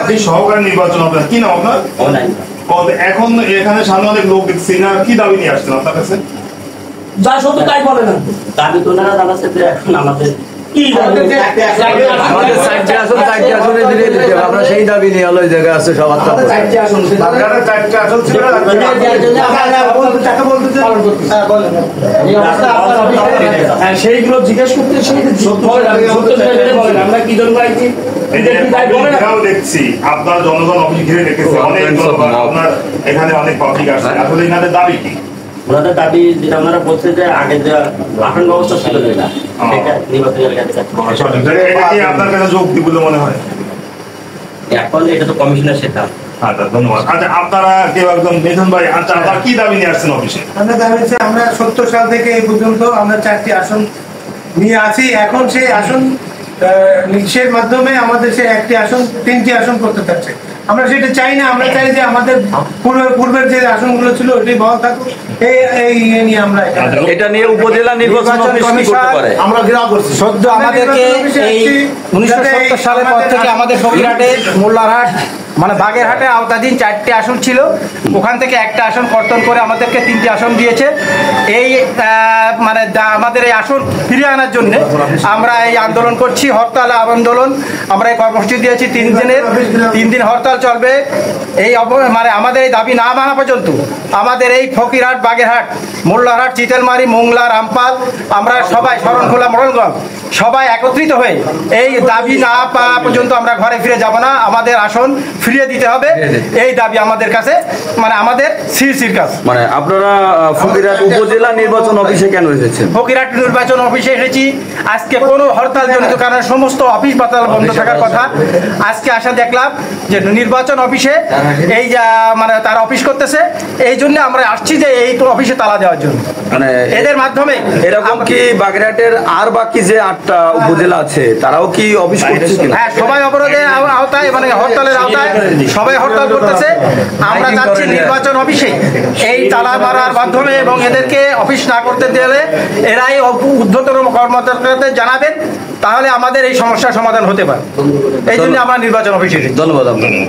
আপনি সহকারী নির্বাচন আপনার কি নাম আপনার? এখন এখানে সামনে অনেক লোক দেখছি না, কি দাবি নিয়ে আসছেন আপনার কাছে? যা সত্য তাই বলে না, দাবি তো না জানাচ্ছে যে এখন আমাদের আমরা সেই দাবি নিয়ে আলো জায়গায় আছে সবার সেইগুলো জিজ্ঞেস করতে আমরা কি জন্য দেখছি আপনার জনগণ অফিস ঘিরে রেখেছে অনেক জনগণ, আপনার এখানে অনেক পাবলিক আসছে, আসলে এনাদের দাবি কি? ওনাদের দাবি যেটা ওনারা বলছে যে আগে যে আসন ব্যবস্থা ছিল যেটা আপনার কাছে যৌক্তিক বলে মনে হয়? এখন এটা তো কমিশনের সেটা। আচ্ছা ধন্যবাদ। আচ্ছা আপনারা কেউ একদম মিথুন ভাই, আচ্ছা আপনারা কি দাবি নিয়ে আসছেন অফিসে? আমরা দাবি হচ্ছে আমরা 70 সাল থেকে এই পর্যন্ত আমরা 4টি আসন নিয়ে আছি। এখন সেই আসন নিশ্চয়ের মাধ্যমে আমাদের সে 1টি আসন 3টি আসন করতে চাচ্ছে। আমরা সেটা চাই না, আমরা চাই যে আমাদের পূর্বের যে আসনগুলো ছিল ওইটাই বহাল থাকুক। এটা নিয়ে উপজেলা নির্বাচন আমরা ঘেরাও করছি। সদ্য আমাদেরকে এই 1970 সালের পর থেকে আমাদের ফকিরহাটে মোল্লারহাট মানে বাগেরহাটের আওতাধীন 4টি আসন ছিল, ওখান থেকে 1টা আসন কর্তন করে আমাদেরকে 3টি আসন দিয়েছে। এই মানে আমাদের এই আসন ফিরিয়ে আনার জন্য আমরা এই আন্দোলন করছি, হরতাল আন্দোলন। আমরা এই কর্মসূচি দিয়েছি 3 দিনের, 3 দিন হরতাল চলবে। এই মানে আমাদের এই দাবি না মানা পর্যন্ত আমাদের এই ফকিরহাট, বাগেরহাট, মোল্লারহাট, চিতেলমারি, মোংলা, রামপাল আমরা সবাই, শরণখোলা, মোড়লগঞ্জ সবাই একত্রিত হয়ে এই দাবি না পাওয়া পর্যন্ত আমরা ঘরে ফিরে যাব না। আমাদের আসন ফিরিয়ে দিতে হবে, এই দাবি আমাদের কাছে, মানে আমাদের সির কাছে। মানে আপনারা ফকিরহাট উপজেলা নির্বাচন অফিসে কেন এসেছেন? ফকিরহাট নির্বাচন অফিসে এসেছি আজকে কোনো হরতাল জনিত কারণে সমস্ত অফিস বাতাল বন্ধ থাকার কথা। আজকে আসা দেখলাম যে নির্বাচন অফিসে এই মানে তারা অফিস করতেছে, এই জন্য আমরা আসছি যে এই অফিসে তালা দেওয়ার জন্য। মানে এদের মাধ্যমে এরকম কি বাগেরহাটের আর বাকি যে 8টা উপজেলা আছে তারাও কি অফিস করতেছে কিনা? হ্যাঁ, সবাই অবরোধের আওতায়, মানে হরতালের আওতায় সবাই হরতাল করতেছে। আমরা চাচ্ছি নির্বাচন অফিসে এই তালা মারার মাধ্যমে এবং এদেরকে অফিস না করতে দিলে এরাই ঊর্ধ্বতন কর্মকর্তাদের জানাবেন, তাহলে আমাদের এই সমস্যার সমাধান হতে পারে। এই জন্য আমরা নির্বাচন অফিসে। ধন্যবাদ আপনাকে।